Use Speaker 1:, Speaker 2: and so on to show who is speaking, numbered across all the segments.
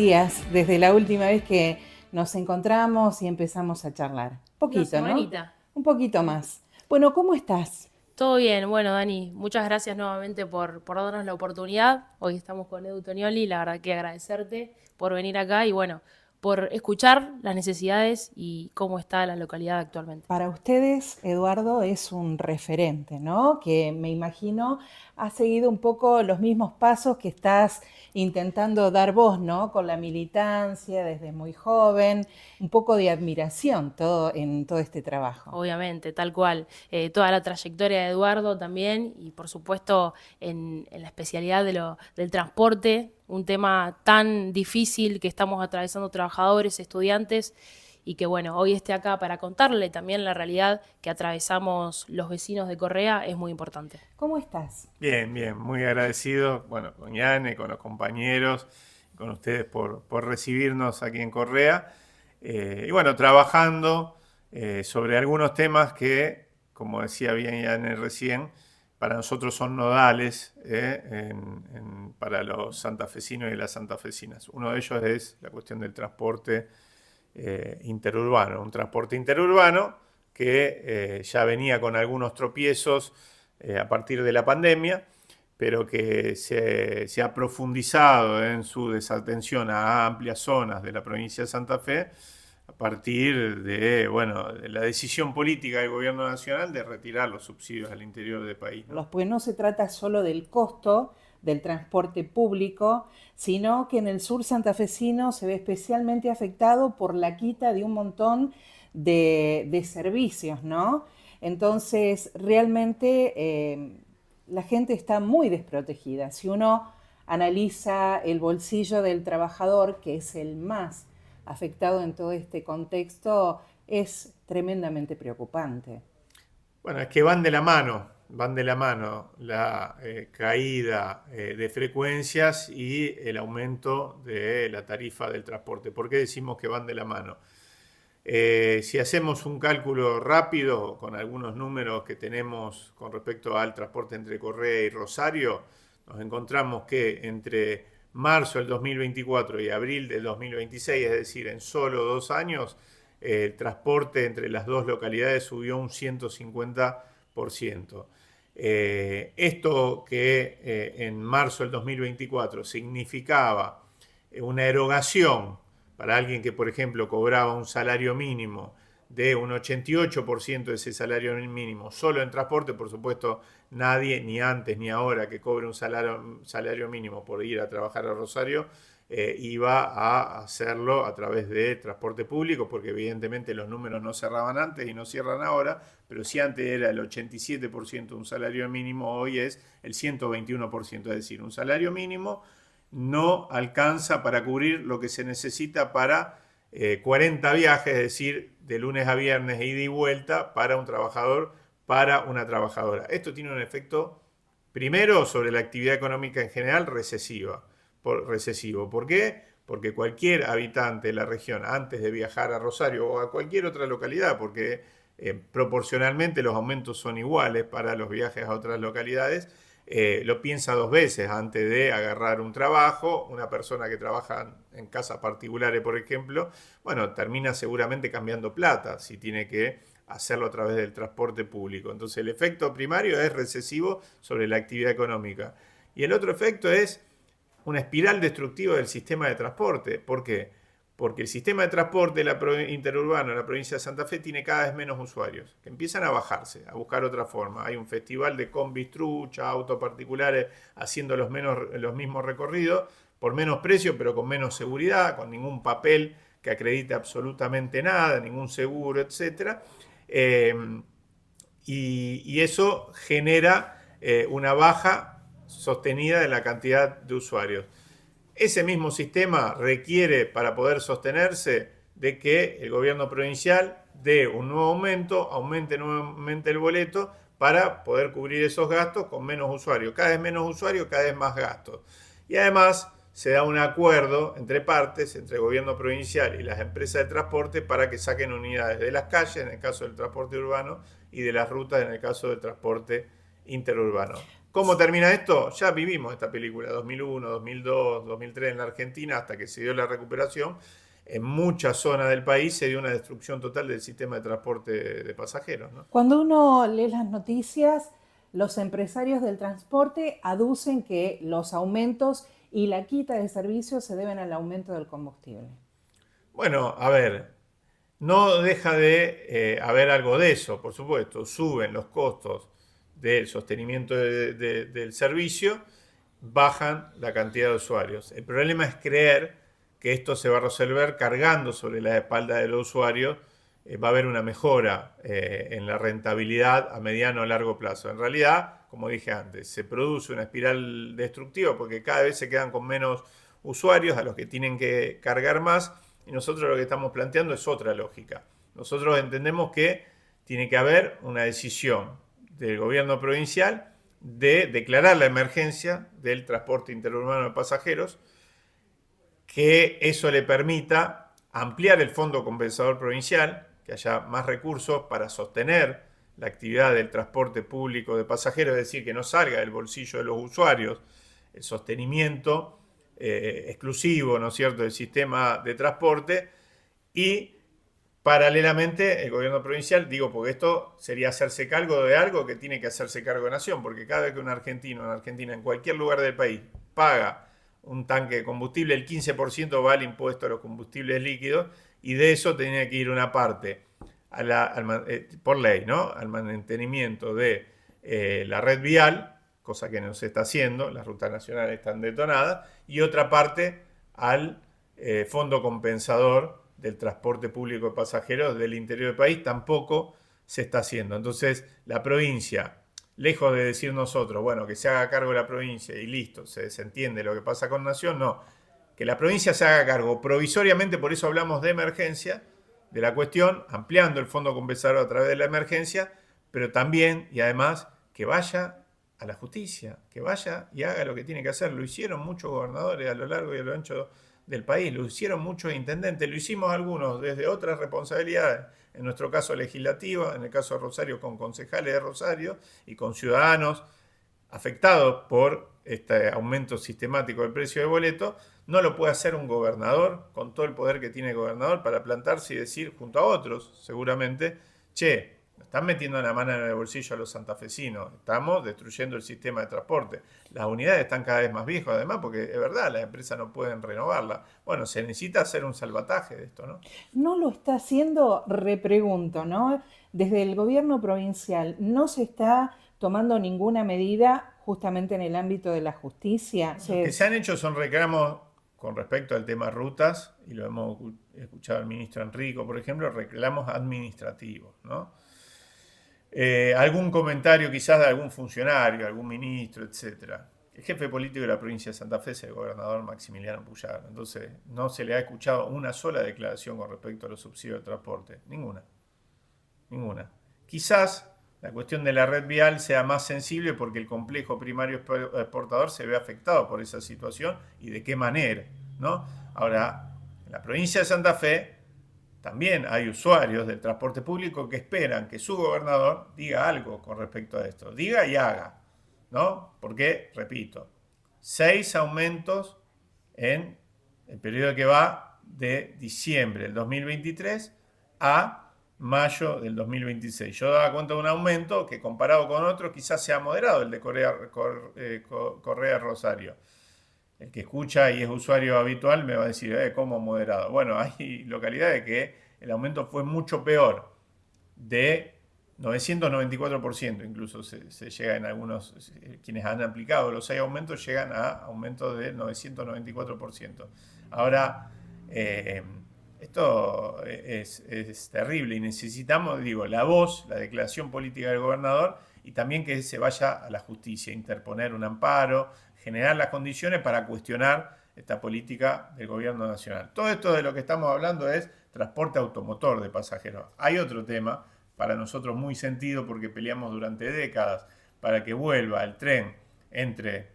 Speaker 1: días desde la última vez que nos encontramos y empezamos a charlar. Poquito, ¿no? Un poquito más. Bueno, ¿cómo estás?
Speaker 2: Todo bien, bueno Dani, muchas gracias nuevamente por darnos la oportunidad. Hoy estamos con Edu Tonioli, la verdad que agradecerte por venir acá y bueno, por escuchar las necesidades y cómo está la localidad actualmente.
Speaker 1: Para ustedes, Eduardo es un referente, ¿no? Que me imagino ha seguido un poco los mismos pasos que estás intentando dar vos, ¿no? Con la militancia desde muy joven, un poco de admiración en todo este trabajo.
Speaker 2: Obviamente, tal cual. Toda la trayectoria de Eduardo también y por supuesto en la especialidad del transporte, un tema tan difícil que estamos atravesando trabajadores, estudiantes y que bueno, hoy esté acá para contarle también la realidad que atravesamos los vecinos de Correa es muy importante.
Speaker 1: ¿Cómo estás?
Speaker 3: Bien, bien, muy agradecido, bueno, con Yane, con los compañeros, con ustedes por recibirnos aquí en Correa. Y bueno, trabajando sobre algunos temas que, como decía bien Yane recién, para nosotros son nodales para los santafesinos y las santafesinas. Uno de ellos es la cuestión del transporte interurbano, un transporte interurbano que ya venía con algunos tropiezos a partir de la pandemia, pero que se ha profundizado en su desatención a amplias zonas de la provincia de Santa Fe a partir de, bueno, de la decisión política del gobierno nacional de retirar los subsidios al interior del país, ¿no?
Speaker 1: Pues no se trata solo del costo del transporte público, sino que en el sur santafesino se ve especialmente afectado por la quita de un montón de servicios, ¿no? Entonces, realmente la gente está muy desprotegida. Si uno analiza el bolsillo del trabajador, que es el más afectado en todo este contexto, es tremendamente preocupante.
Speaker 3: Bueno, es que van de la mano la caída de frecuencias y el aumento de la tarifa del transporte. ¿Por qué decimos que van de la mano? Si hacemos un cálculo rápido con algunos números que tenemos con respecto al transporte entre Correa y Rosario, nos encontramos que entre marzo del 2024 y abril del 2026, es decir, en solo 2 años, el transporte entre las dos localidades subió un 150%. Esto que en marzo del 2024 significaba una erogación para alguien que, por ejemplo, cobraba un salario mínimo de un 88% de ese salario mínimo solo en transporte, por supuesto, nadie, ni antes ni ahora, que cobre un salario mínimo por ir a trabajar a Rosario, iba a hacerlo a través de transporte público, porque evidentemente los números no cerraban antes y no cierran ahora, pero si antes era el 87% un salario mínimo, hoy es el 121%, es decir, un salario mínimo no alcanza para cubrir lo que se necesita para 40 viajes, es decir, de lunes a viernes ida y vuelta para un trabajador, para una trabajadora. Esto tiene un efecto, primero, sobre la actividad económica en general recesivo. ¿Por qué? Porque cualquier habitante de la región, antes de viajar a Rosario o a cualquier otra localidad, porque proporcionalmente los aumentos son iguales para los viajes a otras localidades, lo piensa 2 veces antes de agarrar un trabajo. Una persona que trabaja en casas particulares, por ejemplo, bueno, termina seguramente cambiando plata si tiene que hacerlo a través del transporte público. Entonces el efecto primario es recesivo sobre la actividad económica. Y el otro efecto es una espiral destructiva del sistema de transporte. ¿Por qué? Porque el sistema de transporte interurbano en la provincia de Santa Fe tiene cada vez menos usuarios, que empiezan a bajarse, a buscar otra forma. Hay un festival de combis trucha, autos particulares haciendo los mismos recorridos, por menos precio, pero con menos seguridad, con ningún papel que acredite absolutamente nada, ningún seguro, etc. Y eso genera una baja sostenida de la cantidad de usuarios. Ese mismo sistema requiere, para poder sostenerse, de que el gobierno provincial dé un nuevo aumento, aumente nuevamente el boleto para poder cubrir esos gastos con menos usuarios. Cada vez menos usuarios, cada vez más gastos. Y además se da un acuerdo entre partes, entre el gobierno provincial y las empresas de transporte, para que saquen unidades de las calles, en el caso del transporte urbano, y de las rutas, en el caso del transporte interurbano. ¿Cómo termina esto? Ya vivimos esta película, 2001, 2002, 2003 en la Argentina, hasta que se dio la recuperación. En muchas zonas del país se dio una destrucción total del sistema de transporte de pasajeros, ¿no?
Speaker 1: Cuando uno lee las noticias, los empresarios del transporte aducen que los aumentos y la quita de servicios se deben al aumento del combustible.
Speaker 3: Bueno, a ver, no deja de haber algo de eso, por supuesto. Suben los costos del sostenimiento del servicio, bajan la cantidad de usuarios. El problema es creer que esto se va a resolver cargando sobre la espalda de los usuarios. Va a haber una mejora en la rentabilidad a mediano o largo plazo. En realidad, como dije antes, se produce una espiral destructiva porque cada vez se quedan con menos usuarios a los que tienen que cargar más, y nosotros lo que estamos planteando es otra lógica. Nosotros entendemos que tiene que haber una decisión del gobierno provincial de declarar la emergencia del transporte interurbano de pasajeros, que eso le permita ampliar el fondo compensador provincial, que haya más recursos para sostener la actividad del transporte público de pasajeros, es decir, que no salga del bolsillo de los usuarios el sostenimiento exclusivo, ¿no es cierto?, del sistema de transporte. Y paralelamente el gobierno provincial, digo, porque esto sería hacerse cargo de algo que tiene que hacerse cargo de Nación, porque cada vez que un argentino en Argentina, en cualquier lugar del país, paga un tanque de combustible, el 15% va al impuesto a los combustibles líquidos, y de eso tenía que ir una parte por ley, ¿no?, al mantenimiento de la red vial, cosa que no se está haciendo, las rutas nacionales están detonadas, y otra parte al fondo compensador del transporte público de pasajeros del interior del país, tampoco se está haciendo. Entonces, la provincia, lejos de decir nosotros, bueno, que se haga cargo de la provincia y listo, se desentiende lo que pasa con Nación, no, que la provincia se haga cargo provisoriamente, por eso hablamos de emergencia, de la cuestión, ampliando el fondo compensador a través de la emergencia, pero también y además que vaya a la justicia, que vaya y haga lo que tiene que hacer. Lo hicieron muchos gobernadores a lo largo y a lo ancho del país, lo hicieron muchos intendentes, lo hicimos algunos desde otras responsabilidades, en nuestro caso legislativa, en el caso de Rosario con concejales de Rosario y con ciudadanos afectados por este aumento sistemático del precio del boleto. No lo puede hacer un gobernador con todo el poder que tiene el gobernador para plantarse y decir junto a otros, seguramente, che, están metiendo la mano en el bolsillo a los santafesinos, estamos destruyendo el sistema de transporte. Las unidades están cada vez más viejas, además, porque es verdad, las empresas no pueden renovarla. Bueno, se necesita hacer un salvataje de esto, ¿no?
Speaker 1: No lo está haciendo, repregunto, ¿no? Desde el gobierno provincial no se está tomando ninguna medida justamente en el ámbito de la justicia.
Speaker 3: Lo que se han hecho son reclamos con respecto al tema rutas, y lo hemos escuchado al ministro Enrico, por ejemplo, reclamos administrativos, ¿no? Algún comentario quizás de algún funcionario, algún ministro, etc. El jefe político de la provincia de Santa Fe es el gobernador Maximiliano Puyaro. Entonces no se le ha escuchado una sola declaración con respecto a los subsidios de transporte. Ninguna. Quizás la cuestión de la red vial sea más sensible porque el complejo primario exportador se ve afectado por esa situación, y de qué manera, ¿no? Ahora, en la provincia de Santa Fe también hay usuarios del transporte público que esperan que su gobernador diga algo con respecto a esto. Diga y haga, ¿no? Porque, repito, 6 aumentos en el periodo que va de diciembre del 2023 a mayo del 2026. Yo daba cuenta de un aumento que, comparado con otros, quizás sea moderado, el de Correa Rosario. El que escucha y es usuario habitual me va a decir, ¿cómo moderado? Bueno, hay localidades que el aumento fue mucho peor, de 994%, incluso se llega en algunos, quienes han aplicado los 6 aumentos llegan a aumentos de 994%. Ahora, esto es terrible y necesitamos, digo, la voz, la declaración política del gobernador, y también que se vaya a la justicia, interponer un amparo, generar las condiciones para cuestionar esta política del gobierno nacional. Todo esto de lo que estamos hablando es transporte automotor de pasajeros. Hay otro tema, para nosotros muy sentido, porque peleamos durante décadas para que vuelva el tren entre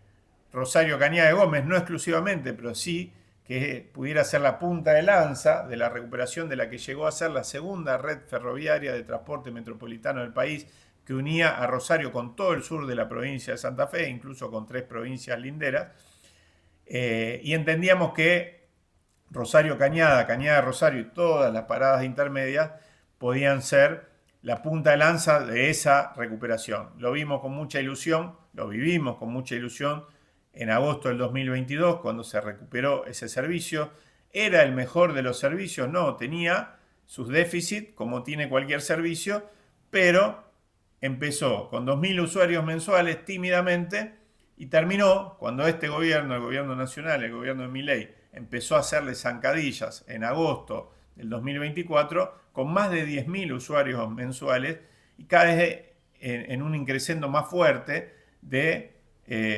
Speaker 3: Rosario, Cañada de Gómez, no exclusivamente, pero sí que pudiera ser la punta de lanza de la recuperación de la que llegó a ser la segunda red ferroviaria de transporte metropolitano del país, que unía a Rosario con todo el sur de la provincia de Santa Fe, incluso con 3 provincias linderas, y entendíamos que Rosario Cañada, Cañada Rosario y todas las paradas intermedias podían ser la punta de lanza de esa recuperación. Lo vimos con mucha ilusión, lo vivimos con mucha ilusión en agosto del 2022, cuando se recuperó ese servicio. ¿Era el mejor de los servicios? No, tenía sus déficits, como tiene cualquier servicio, pero empezó con 2.000 usuarios mensuales tímidamente y terminó cuando este gobierno, el gobierno nacional, el gobierno de Milei, empezó a hacerle zancadillas en agosto del 2024 con más de 10.000 usuarios mensuales y cada vez en un increciendo más fuerte de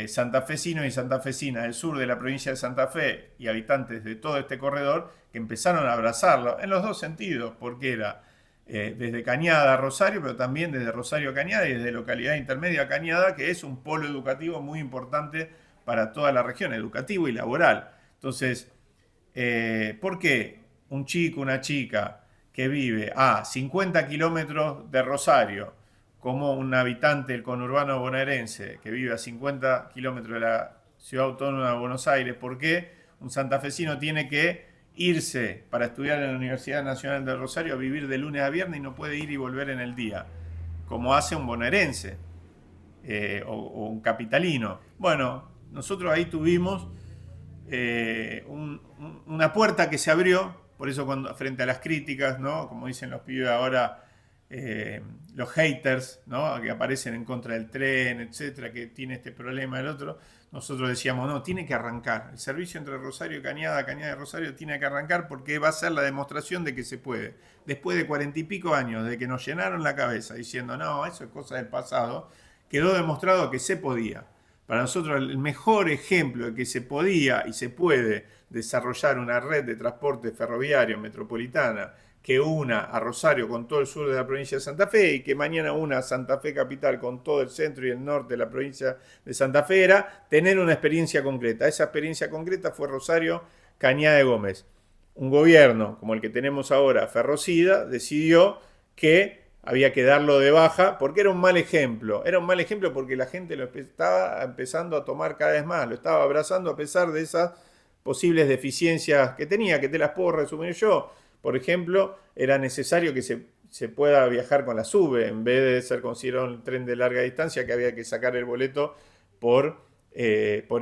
Speaker 3: santafesinos y santafesinas del sur de la provincia de Santa Fe y habitantes de todo este corredor que empezaron a abrazarlo en los dos sentidos, porque era desde Cañada a Rosario, pero también desde Rosario a Cañada y desde localidad intermedia a Cañada, que es un polo educativo muy importante para toda la región, educativo y laboral. Entonces, ¿por qué un chico, una chica que vive a 50 kilómetros de Rosario, como un habitante del conurbano bonaerense que vive a 50 kilómetros de la ciudad autónoma de Buenos Aires, por qué un santafesino tiene que irse para estudiar en la Universidad Nacional de Rosario, a vivir de lunes a viernes y no puede ir y volver en el día, como hace un bonaerense o un capitalino? Bueno, nosotros ahí tuvimos una puerta que se abrió, por eso cuando frente a las críticas, ¿no? Como dicen los pibes ahora, los haters, ¿no? Que aparecen en contra del tren, etcétera, que tiene este problema el otro, nosotros decíamos, no, tiene que arrancar. El servicio entre Rosario y Cañada, Cañada y Rosario tiene que arrancar porque va a ser la demostración de que se puede. Después de 40 y pico años de que nos llenaron la cabeza diciendo, no, eso es cosa del pasado, quedó demostrado que se podía. Para nosotros el mejor ejemplo de que se podía y se puede desarrollar una red de transporte ferroviario metropolitana que una a Rosario con todo el sur de la provincia de Santa Fe y que mañana una a Santa Fe capital con todo el centro y el norte de la provincia de Santa Fe, era tener una experiencia concreta. Esa experiencia concreta fue Rosario Cañada de Gómez. Un gobierno como el que tenemos ahora, Ferrocida, decidió que había que darlo de baja porque era un mal ejemplo. Era un mal ejemplo porque la gente lo estaba empezando a tomar cada vez más, lo estaba abrazando a pesar de esas posibles deficiencias que tenía, que te las puedo resumir yo. Por ejemplo, era necesario que se pueda viajar con la SUBE, en vez de ser considerado un tren de larga distancia, que había que sacar el boleto por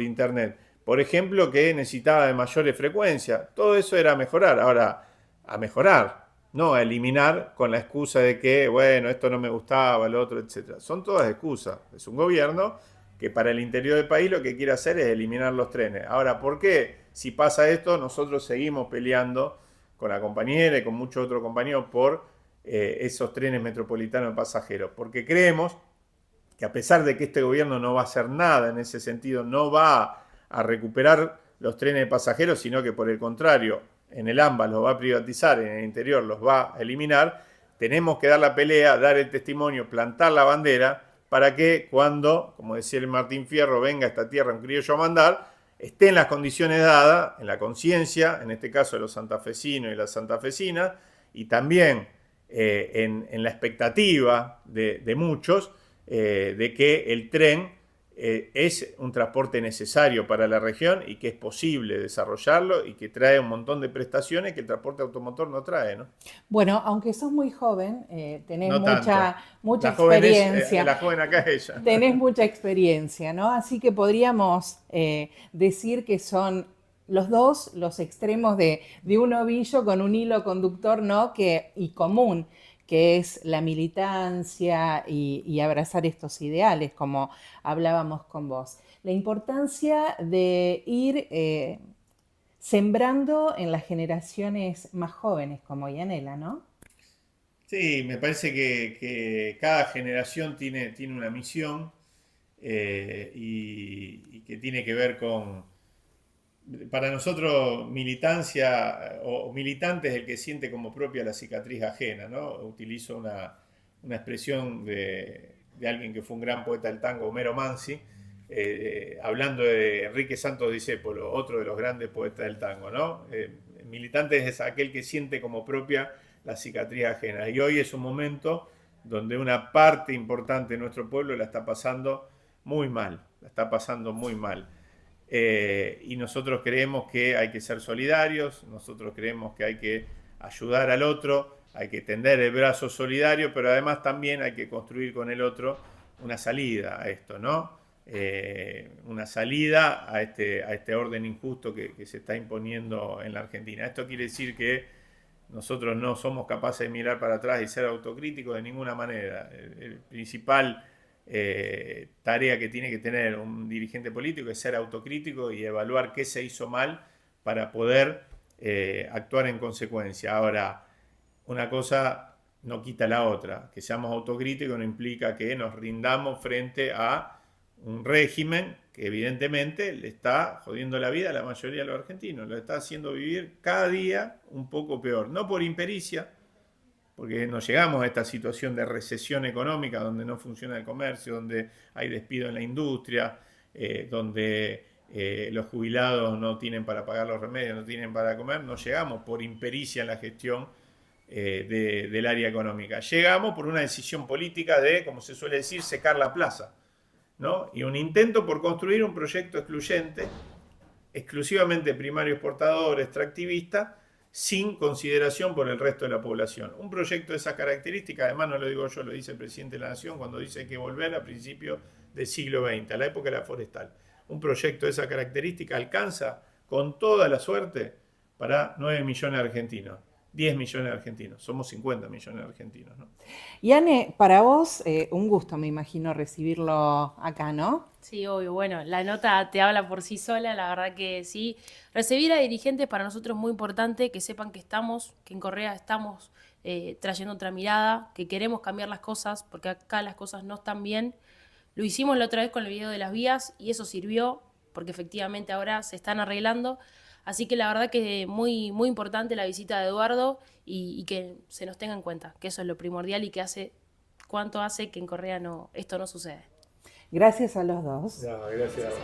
Speaker 3: internet. Por ejemplo, que necesitaba de mayores frecuencias. Todo eso era mejorar. Ahora, a mejorar, no a eliminar con la excusa de que, bueno, esto no me gustaba, lo otro, etc. Son todas excusas. Es un gobierno que para el interior del país lo que quiere hacer es eliminar los trenes. Ahora, ¿por qué? Si pasa esto, nosotros seguimos peleando con la compañera y con muchos otros compañeros por esos trenes metropolitanos de pasajeros, porque creemos que a pesar de que este gobierno no va a hacer nada en ese sentido, no va a recuperar los trenes de pasajeros, sino que por el contrario, en el AMBA los va a privatizar, en el interior los va a eliminar, tenemos que dar la pelea, dar el testimonio, plantar la bandera, para que cuando, como decía el Martín Fierro, venga a esta tierra un criollo a mandar, esté en las condiciones dadas, en la conciencia, en este caso de los santafesinos y las santafesinas, y también en la expectativa de muchos, de que el tren es un transporte necesario para la región y que es posible desarrollarlo y que trae un montón de prestaciones que el transporte automotor no trae, ¿no?
Speaker 1: Bueno, aunque sos muy joven, tenés
Speaker 3: No
Speaker 1: mucha
Speaker 3: la joven
Speaker 1: experiencia.
Speaker 3: la joven acá es ella.
Speaker 1: Tenés mucha experiencia, ¿no? Así que podríamos decir que son los dos los extremos de un ovillo con un hilo conductor, ¿no? Y común, que es la militancia y abrazar estos ideales, como hablábamos con vos. La importancia de ir sembrando en las generaciones más jóvenes, como Yanela, ¿no?
Speaker 3: Sí, me parece que cada generación tiene una misión y que tiene que ver con, para nosotros, militancia o militante es el que siente como propia la cicatriz ajena, ¿no? Utilizo una expresión de alguien que fue un gran poeta del tango, Homero Mansi, hablando de Enrique Santos Discépolo, otro de los grandes poetas del tango, ¿no? Militante es aquel que siente como propia la cicatriz ajena. Y hoy es un momento donde una parte importante de nuestro pueblo la está pasando muy mal, y nosotros creemos que hay que ser solidarios, nosotros creemos que hay que ayudar al otro, hay que tender el brazo solidario, pero además también hay que construir con el otro una salida a esto, ¿no? Una salida a este orden injusto que se está imponiendo en la Argentina. Esto quiere decir que nosotros no somos capaces de mirar para atrás y ser autocríticos de ninguna manera. El principal tarea que tiene que tener un dirigente político es ser autocrítico y evaluar qué se hizo mal para poder actuar en consecuencia. Ahora, una cosa no quita la otra. Que seamos autocríticos no implica que nos rindamos frente a un régimen que evidentemente le está jodiendo la vida a la mayoría de los argentinos, lo está haciendo vivir cada día un poco peor, no por impericia, porque nos llegamos a esta situación de recesión económica donde no funciona el comercio, donde hay despido en la industria, donde los jubilados no tienen para pagar los remedios, no tienen para comer, no llegamos por impericia en la gestión del área económica, llegamos por una decisión política de, como se suele decir, secar la plaza, ¿no? Y un intento por construir un proyecto excluyente, exclusivamente primario exportador, extractivista, sin consideración por el resto de la población. Un proyecto de esa característica, además no lo digo yo, lo dice el presidente de la Nación cuando dice que volver a principios del siglo XX, a la época de la forestal. Un proyecto de esa característica alcanza con toda la suerte para 9 millones de argentinos. 10 millones de argentinos, somos 50 millones de argentinos, ¿no?
Speaker 1: Y Anne, para vos, un gusto, me imagino, recibirlo acá, ¿no?
Speaker 2: Sí, obvio. Bueno, la nota te habla por sí sola, la verdad que sí. Recibir a dirigentes para nosotros es muy importante, que sepan que en Correa estamos trayendo otra mirada, que queremos cambiar las cosas, porque acá las cosas no están bien. Lo hicimos la otra vez con el video de las vías y eso sirvió, porque efectivamente ahora se están arreglando. Así que la verdad que muy, muy importante la visita de Eduardo y que se nos tenga en cuenta, que eso es lo primordial y que cuánto hace que en Correa esto no sucede.
Speaker 1: Gracias a los dos.
Speaker 3: No, gracias.